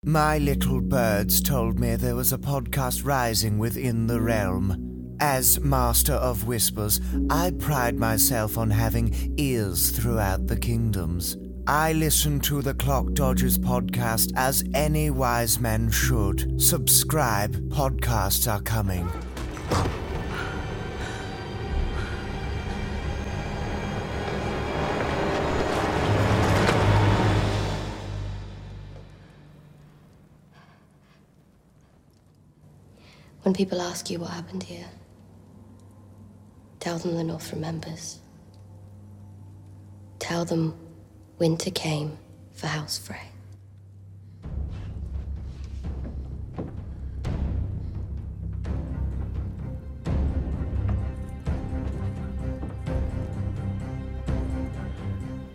My little birds told me there was a podcast rising within the realm. As Master of Whispers, I pride myself on having ears throughout the kingdoms. I listen to the Clock Dodgers podcast as any wise man should. Subscribe, podcasts are coming. When people ask you what happened here, tell them the North remembers. Tell them winter came for House Frey.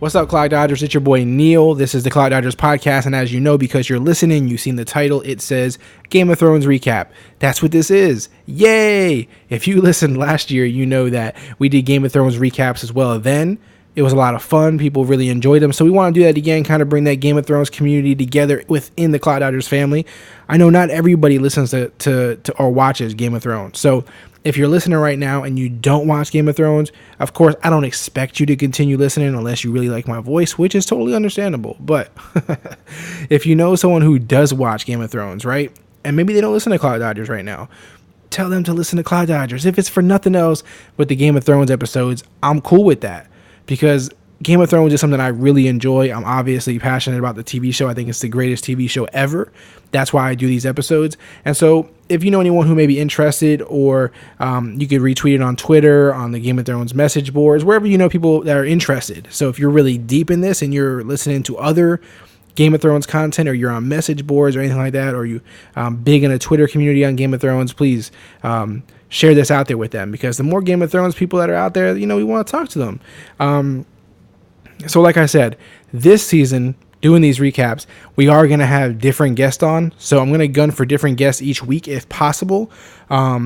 What's up, Clock Dodgers? It's your boy Neil. This is the Clock Dodgers podcast, and as you know, because you're listening, you've seen the title. It says Game of Thrones Recap. That's what this is. Yay! If you listened last year, you know that we did Game of Thrones recaps as well. Then it was a lot of fun. People really enjoyed them, so we want to do that again, kind of bring that Game of Thrones community together within the Clock Dodgers family. I know not everybody listens to or watches Game of Thrones, so if you're listening right now and you don't watch Game of Thrones, of course, I don't expect you to continue listening unless you really like my voice, which is totally understandable. But if you know someone who does watch Game of Thrones, right, and maybe they don't listen to Clock Dodgers right now, tell them to listen to Clock Dodgers. If it's for nothing else but the Game of Thrones episodes, I'm cool with that, because Game of Thrones is something I really enjoy. I'm obviously passionate about the TV show. I think it's the greatest TV show ever. That's why I do these episodes. And so if you know anyone who may be interested, or you could retweet it on Twitter, on the Game of Thrones message boards, wherever you know people that are interested. So if you're really deep in this and you're listening to other Game of Thrones content, or you're on message boards or anything like that, or you big in a Twitter community on Game of Thrones, please share this out there with them, because the more Game of Thrones people that are out there, you know, we want to talk to them. So like I said, this season, doing these recaps, we are going to have different guests on. So I'm going to gun for different guests each week if possible. Or,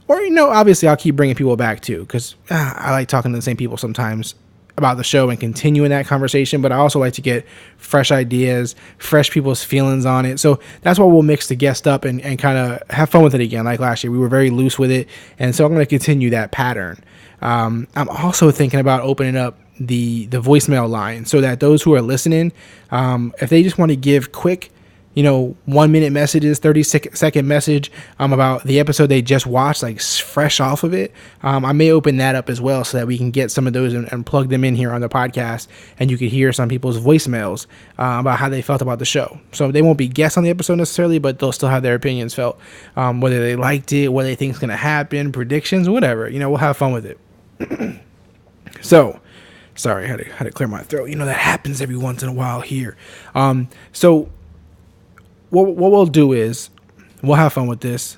you know, obviously I'll keep bringing people back too, because I like talking to the same people sometimes about the show and continuing that conversation. But I also like to get fresh ideas, fresh people's feelings on it. So that's why we'll mix the guest up and kind of have fun with it again. Like last year, we were very loose with it. And so I'm going to continue that pattern. I'm also thinking about opening up the voicemail line, so that those who are listening, if they just want to give quick, 1-minute messages, 30-second message about the episode they just watched, like fresh off of it, I may open that up as well, so that we can get some of those and plug them in here on the podcast, and you can hear some people's voicemails about how they felt about the show. So they won't be guests on the episode necessarily, but they'll still have their opinions felt, whether they liked it, what they think is going to happen, predictions, whatever. We'll have fun with it. So sorry, I had to clear my throat. That happens every once in a while here. So what we'll do is we'll have fun with this.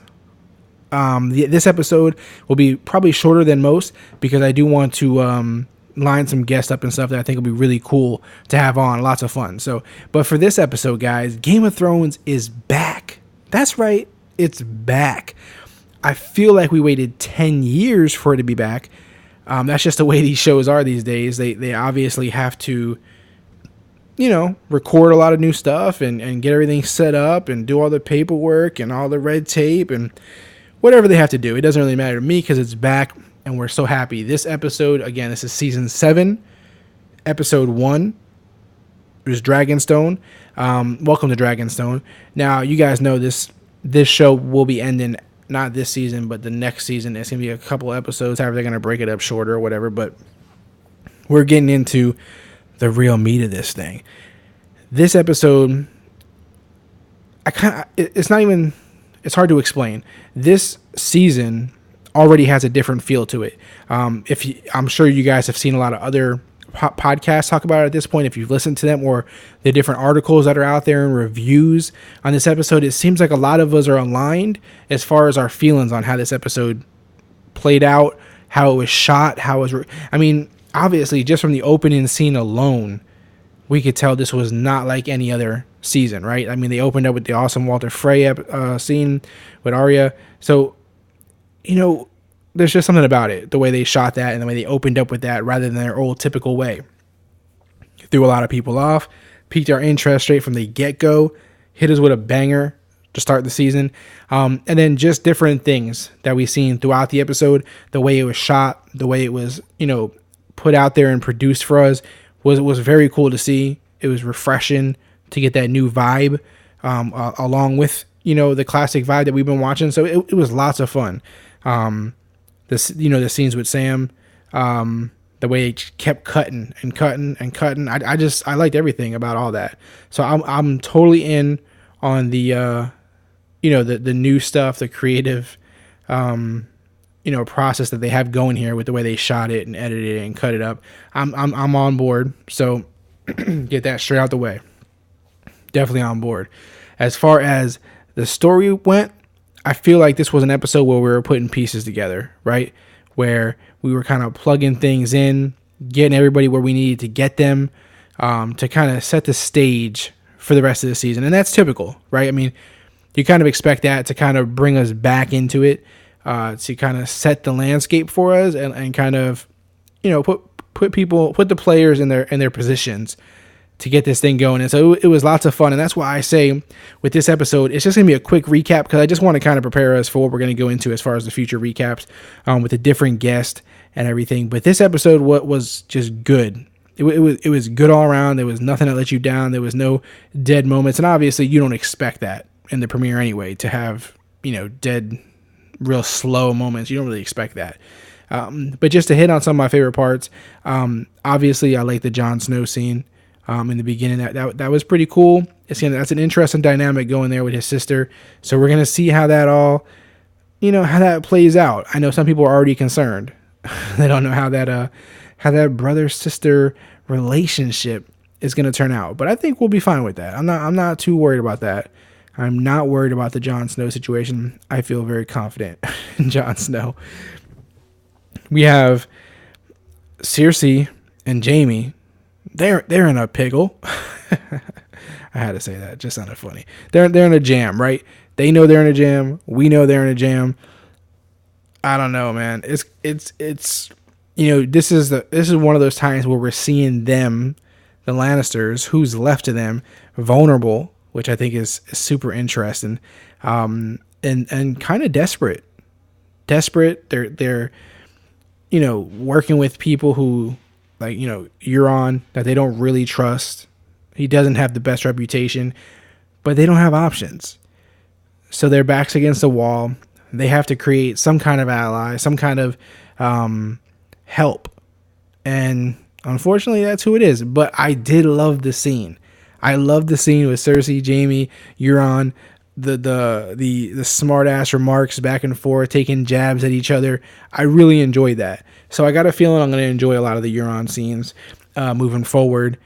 This episode will be probably shorter than most, because I do want to line some guests up and stuff that I think will be really cool to have on. Lots of fun. But for this episode, guys, Game of Thrones is back. That's right. It's back. I feel like we waited 10 years for it to be back. That's just the way these shows are these days. They obviously have to, record a lot of new stuff and get everything set up and do all the paperwork and all the red tape and whatever they have to do. It doesn't really matter to me, because it's back and we're so happy. This episode, again, this is season 7, episode 1. It was Dragonstone. Welcome to Dragonstone. Now, you guys know this show will be ending, not this season, but the next season. It's going to be a couple episodes, however they're going to break it up shorter or whatever, but we're getting into the real meat of this thing. This episode, it's hard to explain. This season already has a different feel to it. I'm sure you guys have seen a lot of other podcasts talk about it at this point, if you've listened to them, or the different articles that are out there and reviews on this episode. It seems like a lot of us are aligned as far as our feelings on how this episode played out, how it was shot, obviously just from the opening scene alone, we could tell this was not like any other season, right? They opened up with the awesome Walter Frey scene with Arya. So, there's just something about it, the way they shot that and the way they opened up with that, rather than their old typical way. Threw a lot of people off, piqued our interest straight from the get-go, hit us with a banger to start the season. And then just different things that we've seen throughout the episode, the way it was shot, the way it was, put out there and produced for us was very cool to see. It was refreshing to get that new vibe, along with, the classic vibe that we've been watching. So it was lots of fun. The scenes with Sam, the way it kept cutting and cutting and cutting. I liked everything about all that. So I'm totally in on the, the new stuff, the creative, process that they have going here with the way they shot it and edited it and cut it up. I'm on board. So get that straight out the way. Definitely on board. As far as the story went, I feel like this was an episode where we were putting pieces together, right? Where we were kind of plugging things in, getting everybody where we needed to get them, to kind of set the stage for the rest of the season. And that's typical, right? I mean, you kind of expect that to kind of bring us back into it, to kind of set the landscape for us and kind of, put the players in their positions to get this thing going. And so it was lots of fun. And that's why I say with this episode, it's just going to be a quick recap, because I just want to kind of prepare us for what we're going to go into as far as the future recaps, with a different guest and everything. But this episode was just good. It was good all around. There was nothing that let you down. There was no dead moments. And obviously you don't expect that in the premiere anyway, to have, dead, real slow moments. You don't really expect that. But just to hit on some of my favorite parts, obviously I like the Jon Snow scene. In the beginning, that was pretty cool. That's an interesting dynamic going there with his sister. So we're gonna see how that all, how that plays out. I know some people are already concerned. They don't know how that brother sister relationship is gonna turn out. But I think we'll be fine with that. I'm not too worried about that. I'm not worried about the Jon Snow situation. I feel very confident in Jon Snow. We have Cersei and Jaime. They're in a pickle. I had to say that. It just sounded funny. They're in a jam, right? They know they're in a jam. We know they're in a jam. I don't know, man. It's this is one of those times where we're seeing them, the Lannisters, who's left of them, vulnerable, which I think is super interesting, and kind of desperate. They're working with people who, like, Euron, that they don't really trust. He doesn't have the best reputation, but they don't have options. So their back's against the wall. They have to create some kind of ally, some kind of help. And unfortunately, that's who it is. But I did love the scene. I love the scene with Cersei, Jaime, Euron, the smart ass remarks back and forth, taking jabs at each other. I really enjoyed that. So I got a feeling I'm going to enjoy a lot of the Euron scenes moving forward.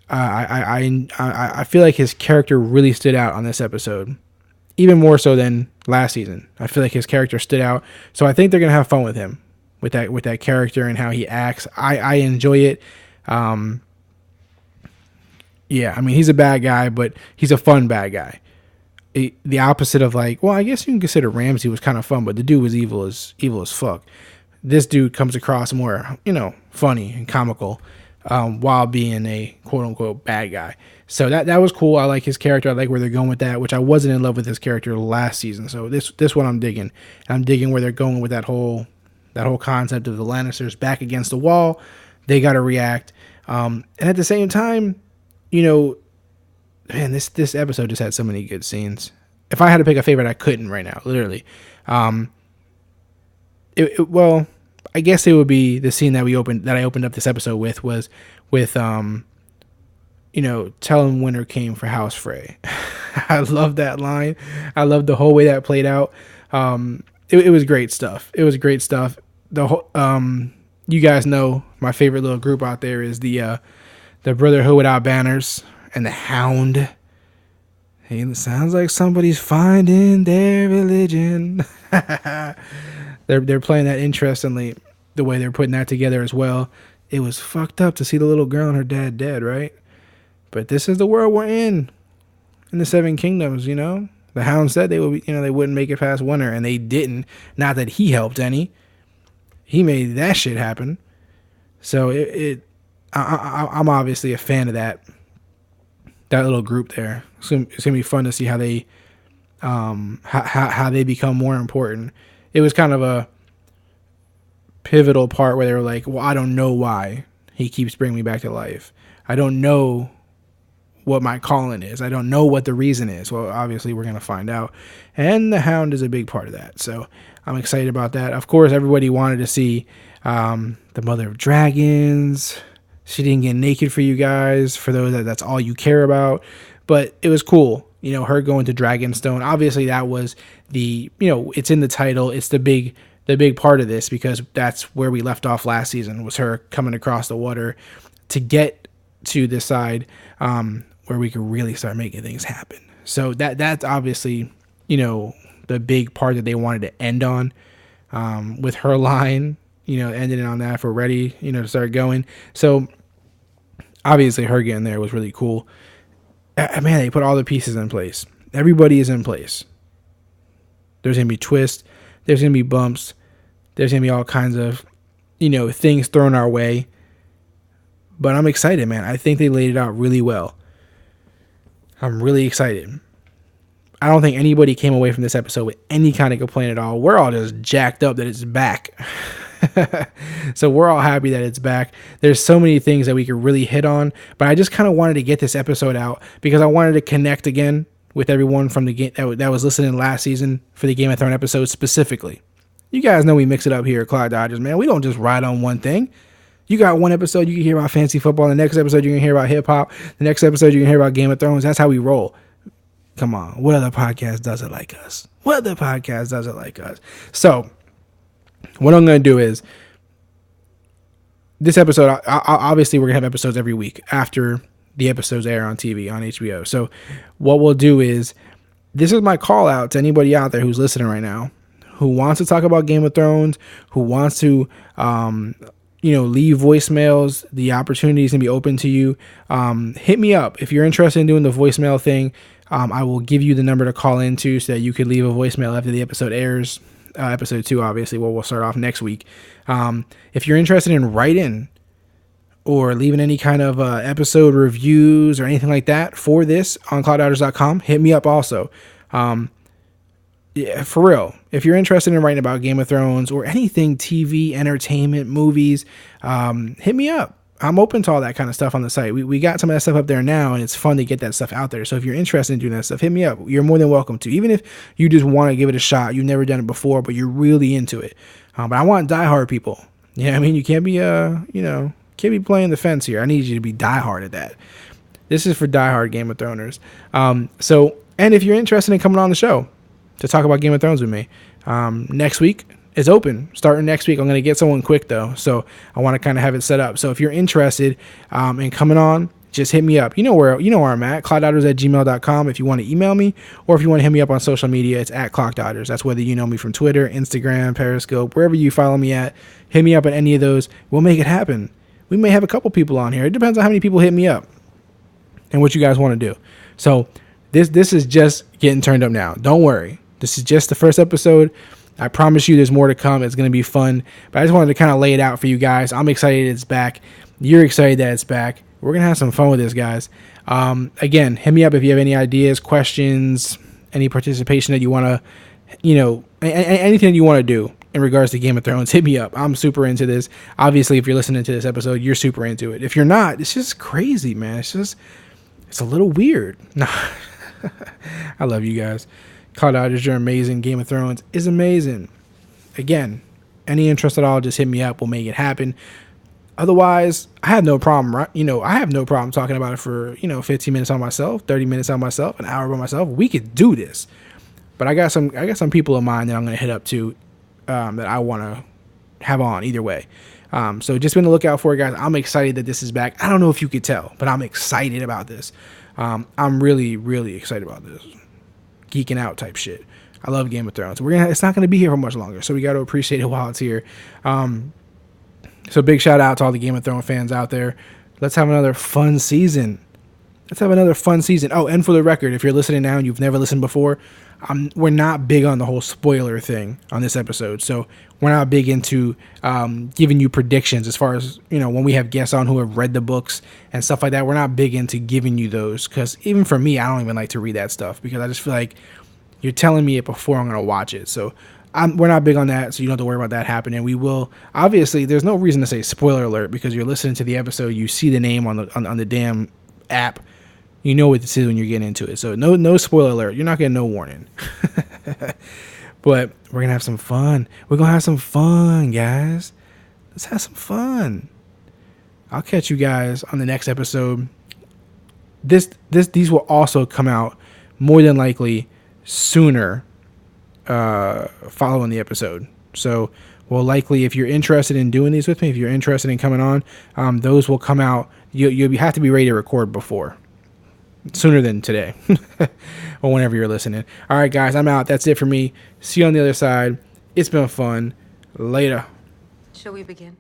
I feel like his character really stood out on this episode, even more so than last season. I feel like his character stood out. So I think they're going to have fun with him, with that character and how he acts. I enjoy it. Yeah, I mean, he's a bad guy, but he's a fun bad guy. The opposite of, like, well, I guess you can consider Ramsay was kind of fun, but the dude was evil as fuck. This dude comes across more, funny and comical, while being a quote unquote bad guy. So that was cool. I like his character. I like where they're going with that, which I wasn't in love with his character last season. So this one I'm digging. I'm digging where they're going with that whole concept of the Lannisters back against the wall. They got to react. And at the same time, man, this episode just had so many good scenes. If I had to pick a favorite, I couldn't right now, literally. Well, I guess it would be the scene that I opened up this episode with, was with tell him winter came for House Frey. I love that line. I love the whole way that played out. It was great stuff. It was great stuff. The whole you guys know my favorite little group out there is the Brotherhood Without Banners and the Hound. Hey, it sounds like somebody's finding their religion. They're playing that interestingly, the way they're putting that together as well. It was fucked up to see the little girl and her dad dead, right? But this is the world we're in the Seven Kingdoms. The Hound said they would, they wouldn't make it past winter, and they didn't. Not that he helped any. He made that shit happen. So I'm obviously a fan of that. that little group there. It's gonna be fun to see how they how they become more important. It was kind of a pivotal part where they were like, well, I don't know why he keeps bringing me back to life. I don't know what my calling is. I don't know what the reason is. Well, obviously we're going to find out. And the Hound is a big part of that. So I'm excited about that. Of course, everybody wanted to see the Mother of Dragons. She didn't get naked for you guys. For those that's all you care about. But it was cool. You know, her going to Dragonstone. Obviously that was the, you know, it's in the title. It's the big part of this, because that's where we left off last season, was her coming across the water to get to this side where we could really start making things happen. So that's obviously, you know, the big part that they wanted to end on with her line, you know, ending on that for ready, you know, to start going. So obviously her getting there was really cool. Man, they put all the pieces in place. Everybody is in place. There's going to be twists. There's going to be bumps. There's going to be all kinds of, you know, things thrown our way. But I'm excited, man. I think they laid it out really well. I'm really excited. I don't think anybody came away from this episode with any kind of complaint at all. We're all just jacked up that it's back. So we're all happy that it's back. There's so many things that we could really hit on. But I just kind of wanted to get this episode out because I wanted to connect again with everyone from the game that was listening last season for the Game of Thrones episode specifically. You guys know we mix it up here at Clock Dodgers, man. We don't just ride on one thing. You got one episode, you can hear about fantasy football. The next episode, you can hear about hip hop. The next episode, you can hear about Game of Thrones. That's how we roll. Come on. What other podcast does it like us? What other podcast does it like us? So, what I'm going to do is, this episode, obviously, we're going to have episodes every week after the episodes air on TV, on HBO. So, what we'll do is, this is my call out to anybody out there who's listening right now, who wants to talk about Game of Thrones, who wants to, leave voicemails. The opportunity is going to be open to you. Hit me up. If you're interested in doing the voicemail thing, I will give you the number to call into so that you can leave a voicemail after the episode airs. Episode 2, obviously, where we'll start off next week. If you're interested in writing or leaving any kind of episode reviews or anything like that for this on clouddoubters.com, hit me up also. Yeah, for real. If you're interested in writing about Game of Thrones or anything TV, entertainment, movies, hit me up. I'm open to all that kind of stuff on the site. We got some of that stuff up there now, and it's fun to get that stuff out there. So if you're interested in doing that stuff, hit me up. You're more than welcome to. Even if you just want to give it a shot, you've never done it before, but you're really into it. But I want diehard people. You know what I mean? You can't be, can't be playing the fence here. I need you to be diehard at that. This is for diehard Game of Throners. And if you're interested in coming on the show to talk about Game of Thrones with me, next week is open. Starting next week, I'm going to get someone quick though, so I want to kind of have it set up. So if you're interested in coming on, just hit me up. You know where I'm at, clockdodgers@gmail.com if you want to email me, or if you want to hit me up on social media, it's at clockdodgers. That's whether you know me from Twitter, Instagram, Periscope, wherever you follow me at. Hit me up at any of those. We'll make it happen. We may have a couple people on here. It depends on how many people hit me up and what you guys want to do. So this is just getting turned up now. Don't worry. This is just the first episode. I promise you there's more to come. It's going to be fun. But I just wanted to kind of lay it out for you guys. I'm excited it's back. You're excited that it's back. We're going to have some fun with this, guys. Again, hit me up if you have any ideas, questions, any participation that you want to, anything that you want to do in regards to Game of Thrones. Hit me up. I'm super into this. Obviously, if you're listening to this episode, you're super into it. If you're not, it's just crazy, man. It's a little weird. No, I love you guys. Cloud Dodgers, you're amazing. Game of Thrones is amazing. Again, any interest at all, just hit me up. We'll make it happen. Otherwise, I have no problem, right? I have no problem talking about it for, 15 minutes on myself, 30 minutes on myself, an hour by myself. We could do this. But I got some people in mind that I'm going to hit up to that I want to have on either way. So just be on the lookout for it, guys. I'm excited that this is back. I don't know if you could tell, but I'm excited about this. I'm really, really excited about this. Geeking out type shit. I love Game of Thrones. It's not gonna be here for much longer, so we got to appreciate it while it's here. So big shout out to all the Game of Thrones fans out there. Let's have another fun season. Let's have another fun season. Oh, and for the record, if you're listening now and you've never listened before, we're not big on the whole spoiler thing on this episode. So we're not big into giving you predictions as far as, when we have guests on who have read the books and stuff like that. We're not big into giving you those because even for me, I don't even like to read that stuff because I just feel like you're telling me it before I'm going to watch it. So we're not big on that, so you don't have to worry about that happening. We will, obviously, there's no reason to say spoiler alert because you're listening to the episode, you see the name on the damn app. You know what this is when you're getting into it. So no spoiler alert. You're not getting no warning. But we're going to have some fun. We're going to have some fun, guys. Let's have some fun. I'll catch you guys on the next episode. These will also come out more than likely sooner following the episode. So we'll likely, if you're interested in doing these with me, if you're interested in coming on, those will come out. You'll have to be ready to record sooner than today or whenever you're listening. All right, guys, I'm out. That's it for me. See you on the other side. It's been fun. Later. Shall we begin?